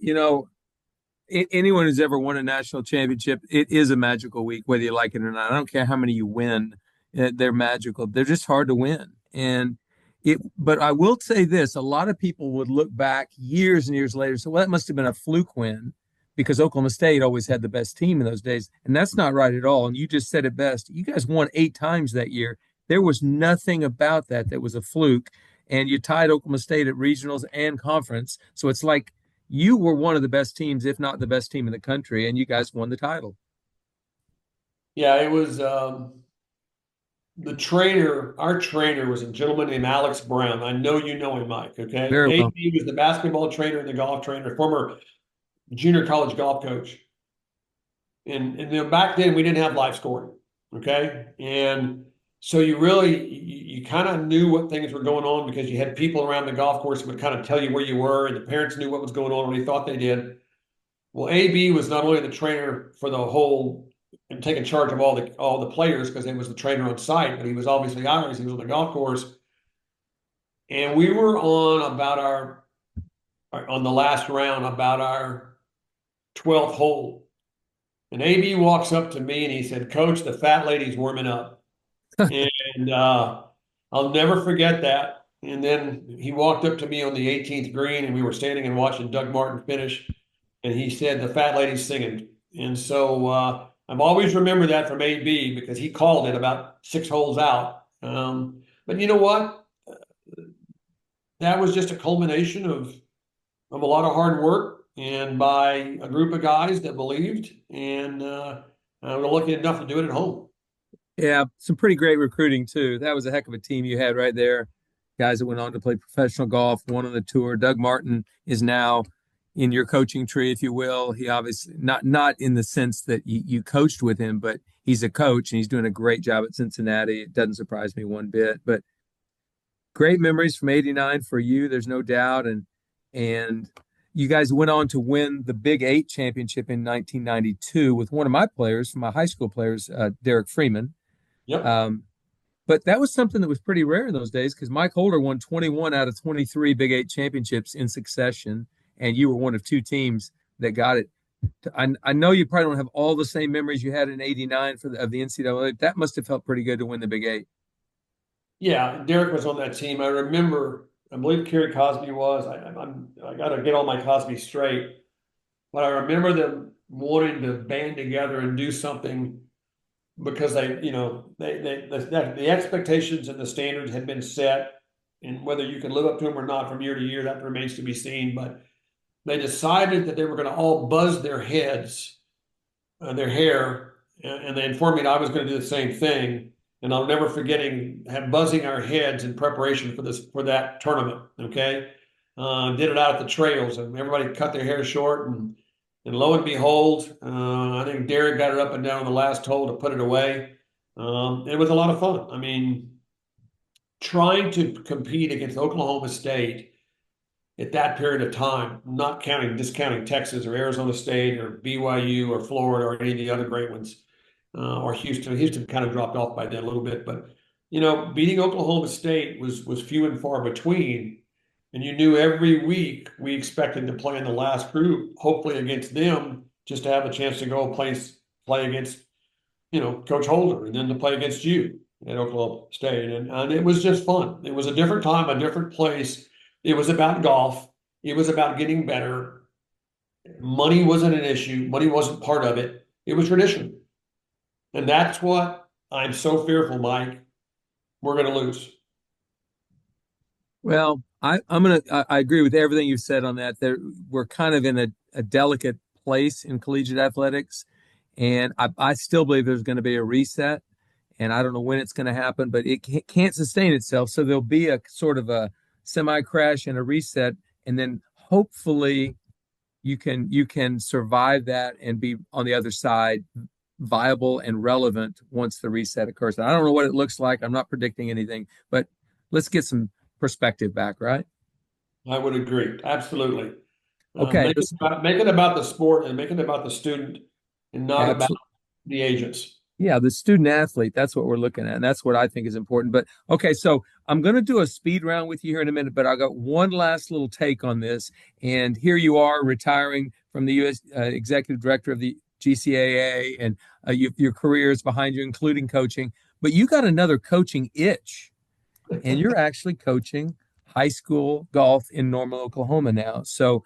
Speaker 1: anyone who's ever won a national championship, it is a magical week, whether you like it or not. I don't care how many you win, they're magical. They're just hard to win. But I will say this, a lot of people would look back years and years later, so well, that must have been a fluke win because Oklahoma State always had the best team in those days. And that's not right at all. And you just said it best. You guys won 8 times that year. There was nothing about that was a fluke. And you tied Oklahoma State at regionals and conference. So it's like you were one of the best teams, if not the best team in the country, and you guys won the title.
Speaker 2: Yeah, it was our trainer was a gentleman named Alex Brown. I know you know him, Mike, okay?
Speaker 1: Very well.
Speaker 2: AB was the basketball trainer and the golf trainer, former junior college golf coach. And back then we didn't have live scoring, okay? And so you kind of knew what things were going on because you had people around the golf course that would kind of tell you where you were, and the parents knew what was going on, or they thought they did. Well, AB was not only the trainer for the whole and taking charge of all the players because he was the trainer on site, but he was obviously ours. He was on the golf course, and we were on the last round about our 12th hole, and AB walks up to me and he said, "Coach, the fat lady's warming up," and I'll never forget that. And then he walked up to me on the 18th green, and we were standing and watching Doug Martin finish, and he said, "The fat lady's singing." And so I've always remembered that from AB because he called it about 6 holes out. But you know what? That was just a culmination of a lot of hard work and by a group of guys that believed, and we're lucky enough to do it at home.
Speaker 1: Yeah, some pretty great recruiting too. That was a heck of a team you had right there. Guys that went on to play professional golf, won on the tour. Doug Martin is now in your coaching tree, if you will. He obviously not in the sense that you coached with him, but he's a coach and he's doing a great job at Cincinnati. It doesn't surprise me one bit. But great memories from '89 for you, there's no doubt. And you guys went on to win the Big Eight championship in 1992 with one of my players, my high school players, Derek Freeman.
Speaker 2: Yep.
Speaker 1: Um, but that was something that was pretty rare in those days because Mike Holder won 21 out of 23 Big Eight championships in succession, and you were one of 2 teams that got it. I know you probably don't have all the same memories you had in '89 of the NCAA. That must have felt pretty good to win the Big Eight.
Speaker 2: Yeah, Derek was on that team. I remember, I believe Kerry Cosby was. I got to get all my Cosby straight, but I remember them wanting to band together and do something because the expectations and the standards had been set, and whether you can live up to them or not from year to year, that remains to be seen. But they decided that they were going to all buzz their heads, their hair, and they informed me that I was going to do the same thing. And I'll never forgetting buzzing our heads in preparation for that tournament. Okay, did it out at the trails, and everybody cut their hair short, and lo and behold, I think Derek got it up and down on the last hole to put it away. It was a lot of fun. I mean, trying to compete against Oklahoma State at that period of time, not discounting Texas or Arizona State or BYU or Florida or any of the other great ones, or Houston. Houston kind of dropped off by then a little bit, but beating Oklahoma State was few and far between. And you knew every week we expected to play in the last group, hopefully against them, just to have a chance to go play against, Coach Holder, and then to play against you at Oklahoma State. And it was just fun. It was a different time, a different place. It was about golf. It was about getting better. Money wasn't an issue. Money wasn't part of it. It was tradition. And that's what I'm so fearful, Mike. We're going to lose.
Speaker 1: Well, I agree with everything you said on that. We're kind of in a delicate place in collegiate athletics, and I still believe there's going to be a reset, and I don't know when it's going to happen, but it can't sustain itself. So there'll be a sort of a semi crash and a reset, and then hopefully you can survive that and be on the other side viable and relevant once the reset occurs. And I don't know what it looks like. I'm not predicting anything, but let's get some perspective back, right?
Speaker 2: I would agree. Absolutely.
Speaker 1: Okay,
Speaker 2: Make it about the sport and make it about the student and not about
Speaker 1: absolutely.
Speaker 2: the agents.
Speaker 1: Yeah, the student athlete, that's what we're looking at. And that's what I think is important. But okay, so I'm going to do a speed round with you here in a minute, but I got one last little take on this. And here you are retiring from the U.S. Executive Director of the GCAA, and your career is behind you, including coaching. But you got another coaching itch, and you're actually coaching high school golf in Norman, Oklahoma now. So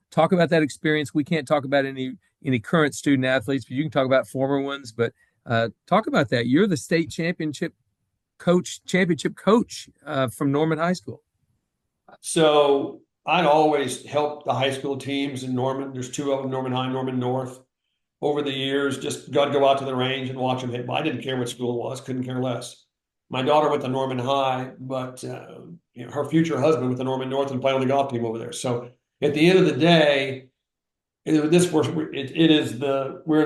Speaker 1: talk about that experience. We can't talk about any current student athletes, but you can talk about former ones. But talk about that. You're the state championship coach from Norman High School.
Speaker 2: So I'd always helped the high school teams in Norman. There's two of them, Norman High, Norman North. Over the years, just got to go out to the range and watch them hit. I didn't care what school it was, couldn't care less. My daughter went to Norman High, but her future husband went to Norman North and played on the golf team over there. So at the end of the day, we're in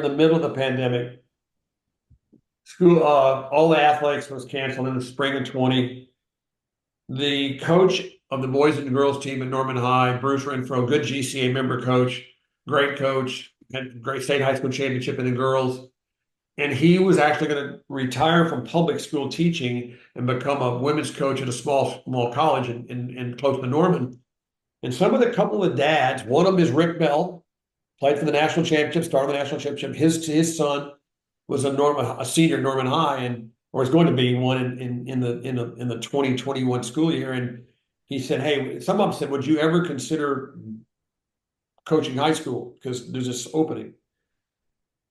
Speaker 2: the middle of the pandemic. School, all the athletics was canceled in the spring of 20. The coach of the boys and girls team at Norman High, Bruce Renfro, good GCA member coach, great coach, had great state high school championship in the girls. And he was actually going to retire from public school teaching and become a women's coach at a small college in close to Norman. And some of the couple of dads, one of them is Rick Bell, played for the national championship, started the national championship. His son was a senior at Norman High, or is going to be one in the 2021 school year. And he said, "Hey," some of them said, "Would you ever consider coaching high school? Because there's this opening."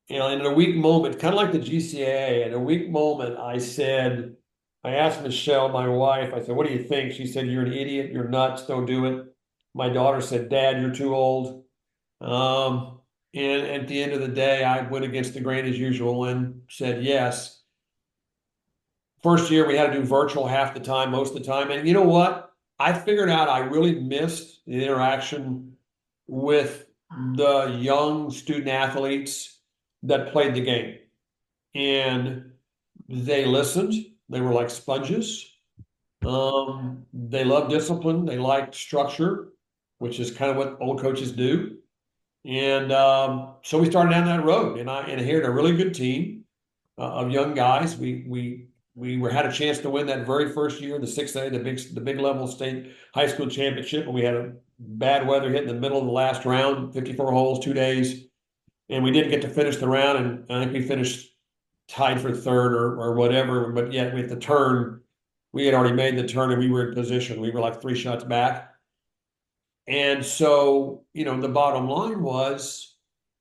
Speaker 2: And in a weak moment, kind of like the GCAA, in a weak moment, I asked Michelle, my wife, I said, "What do you think?" She said, "You're an idiot. You're nuts. Don't do it." My daughter said, "Dad, you're too old." And at the end of the day, I went against the grain as usual and said yes. First year, we had to do virtual half the time, most of the time. And you know what? I figured out I really missed the interaction with the young student athletes that played the game. And they listened. They were like sponges. They loved discipline. They liked structure, which is kind of what old coaches do. And so we started down that road, and I inherited a really good team of young guys. We had a chance to win that very first year, the 6A, the big level state high school championship, and we had a bad weather hit in the middle of the last round, 54 holes, 2 days, and we didn't get to finish the round. And I think we finished tied for third or whatever. But yet with the turn, we had already made the turn, and we were in position. We were like 3 shots back. And so, the bottom line was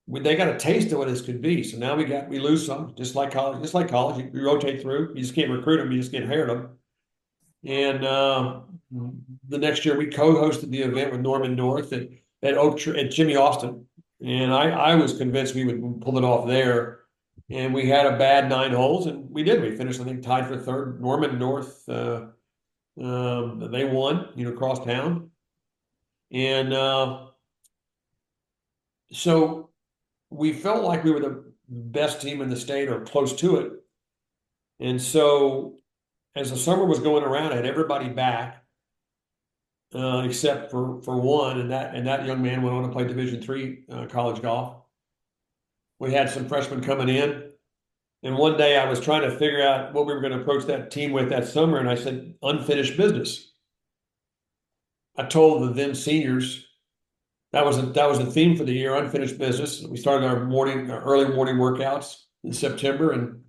Speaker 2: they got a taste of what this could be. So now we lose some, just like college. You rotate through. You just can't recruit them. You just can't inherit them. And the next year we co-hosted the event with Norman North at Jimmy Austin. And I was convinced we would pull it off there. And we had a bad 9 holes, and we did. We finished, I think, tied for third. Norman North, they won, across town. And so we felt like we were the best team in the state or close to it. And so as the summer was going around, I had everybody back except for one, and that young man went on to play Division III college golf. We had some freshmen coming in, and one day I was trying to figure out what we were going to approach that team with that summer, and I said, unfinished business. I told the then seniors that was the theme for the year, unfinished business. We started our early morning workouts in September, and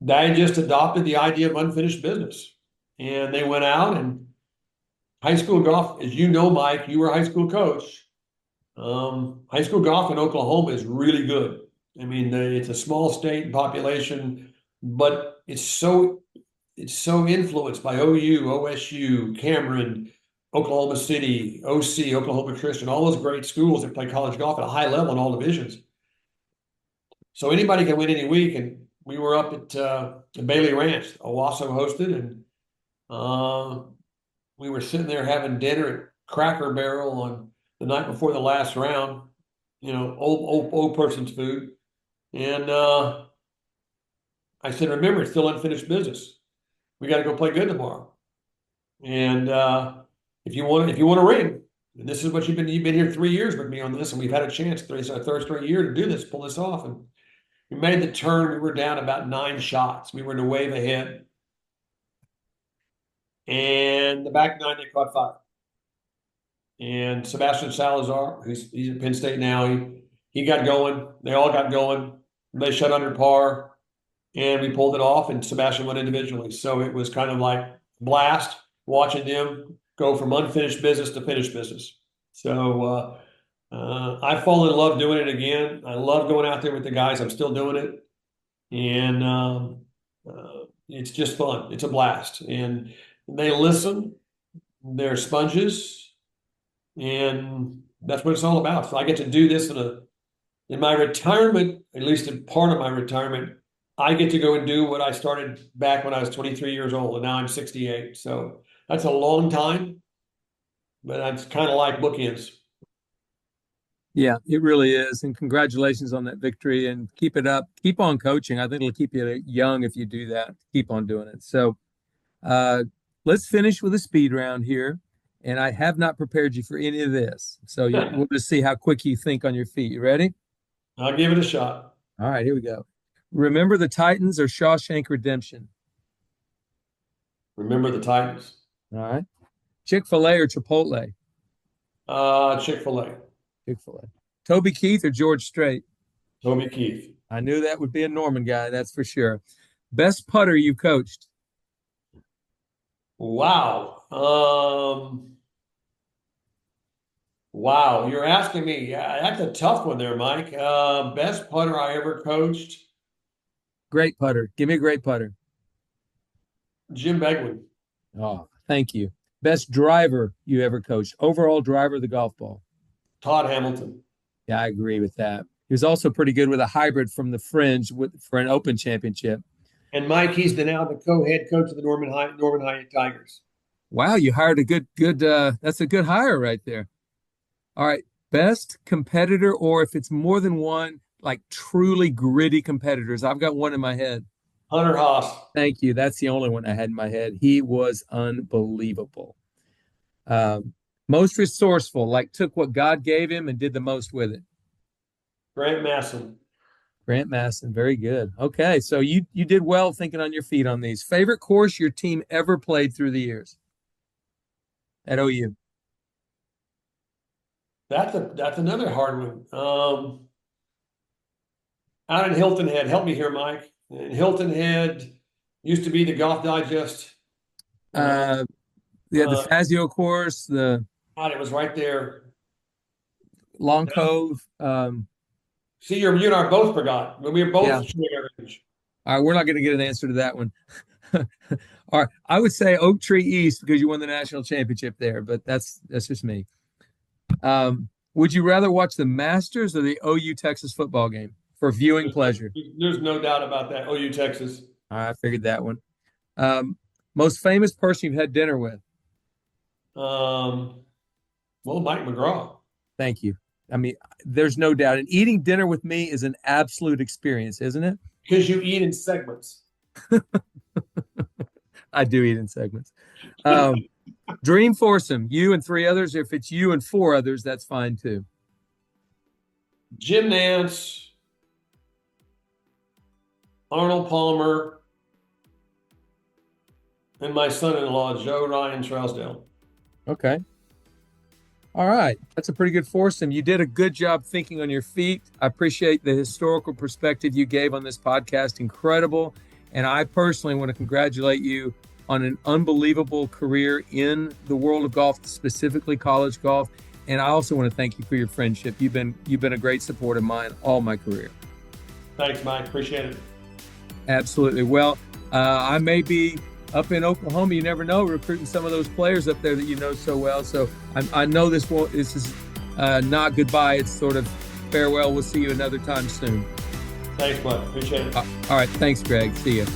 Speaker 2: they just adopted the idea of unfinished business. And they went out, and high school golf, as you know, Mike, you were a high school coach. High school golf in Oklahoma is really good. I mean, it's a small state in population, but it's so influenced by OU, OSU, Cameron, Oklahoma City, OC, Oklahoma Christian, all those great schools that play college golf at a high level in all divisions. So anybody can win any week. And we were up at the Baylor Ranch, Owasso hosted, and we were sitting there having dinner at Cracker Barrel on the night before the last round, old person's food. And I said, remember, it's still unfinished business. We got to go play good tomorrow. And if you want to ring, and this is what you've been here 3 years with me on this, and we've had a chance, it's our third straight year to do this, pull this off. And we made the turn. We were down about 9 shots. We were in a wave ahead. And the back 9, they caught 5. And Sebastian Salazar, he's at Penn State now, he got going. They all got going. They shut under par, and we pulled it off, and Sebastian won individually. So it was kind of like blast watching them go from unfinished business to finished business. So I fall in love doing it again. I love going out there with the guys. I'm still doing it. And it's just fun. It's a blast. And they listen. They're sponges. And that's what it's all about. So I get to do this in my retirement, at least in part of my retirement. I get to go and do what I started back when I was 23 years old, and now I'm 68. So that's a long time, but that's kind of like bookends.
Speaker 1: Yeah, it really is. And congratulations on that victory, and keep it up. Keep on coaching. I think it'll keep you young if you do that. Keep on doing it. So let's finish with a speed round here. And I have not prepared you for any of this. So we'll just see how quick you think on your feet. You ready?
Speaker 2: I'll give it a shot.
Speaker 1: All right, here we go. Remember the Titans or Shawshank Redemption?
Speaker 2: Remember the Titans.
Speaker 1: All right. Chick-fil-A or Chipotle?
Speaker 2: Chick-fil-A.
Speaker 1: Chick-fil-A. Toby Keith or George Strait?
Speaker 2: Toby Keith.
Speaker 1: I knew that would be a Norman guy, that's for sure. Best putter you coached?
Speaker 2: Wow. Wow, you're asking me. Yeah, that's a tough one there, Mike. Best putter I ever coached?
Speaker 1: Great putter. Give me a great putter.
Speaker 2: Jim Begwin.
Speaker 1: Oh, thank you. Best driver you ever coached? Overall driver of the golf ball?
Speaker 2: Todd Hamilton.
Speaker 1: Yeah, I agree with that. He was also pretty good with a hybrid from the fringe for an Open championship.
Speaker 2: And Mike, he's now the co-head coach of the Norman Hyatt Tigers.
Speaker 1: Wow, you hired a good that's a good hire right there. All right, best competitor, or if it's more than one, like truly gritty competitors. I've got one in my head.
Speaker 2: Hunter Haas.
Speaker 1: Thank you. That's the only one I had in my head. He was unbelievable. Most resourceful, like took what God gave him and did the most with it.
Speaker 2: Grant Masson.
Speaker 1: Grant Masson, very good. Okay, so you did well thinking on your feet on these. Favorite course your team ever played through the years at OU?
Speaker 2: That's another hard one. Out in Hilton Head, help me here, Mike. Hilton Head used to be the Golf Digest.
Speaker 1: The Fazio course, the
Speaker 2: God, it was right there.
Speaker 1: Long Cove.
Speaker 2: See, you and I both forgot. We were both showing our age.
Speaker 1: All right, we're not going to get an answer to that one. All right, I would say Oak Tree East because you won the national championship there, but that's just me. Would you rather watch the Masters or the OU Texas football game for viewing pleasure?
Speaker 2: There's no doubt about that. OU Texas.
Speaker 1: All right, I figured that one. Most famous person you've had dinner with?
Speaker 2: Well, Mike McGraw.
Speaker 1: Thank you. I mean, there's no doubt. And eating dinner with me is an absolute experience, isn't it?
Speaker 2: Because you eat in segments.
Speaker 1: I do eat in segments. Dream foursome, you and 3 others. If it's you and 4 others, that's fine too.
Speaker 2: Jim Nance, Arnold Palmer, and my son-in-law, Joe Ryan Trousdale.
Speaker 1: Okay. All right. That's a pretty good foursome. You did a good job thinking on your feet. I appreciate the historical perspective you gave on this podcast. Incredible. And I personally want to congratulate you on an unbelievable career in the world of golf, specifically college golf. And I also want to thank you for your friendship. You've been a great support of mine all my career.
Speaker 2: Thanks, Mike. Appreciate it.
Speaker 1: Absolutely. Well, I may be up in Oklahoma, you never know, recruiting some of those players up there that you know so well. So I know this is not goodbye. It's sort of farewell. We'll see you another time soon.
Speaker 2: Thanks, Mike. Appreciate it.
Speaker 1: All right. Thanks, Gregg. See you.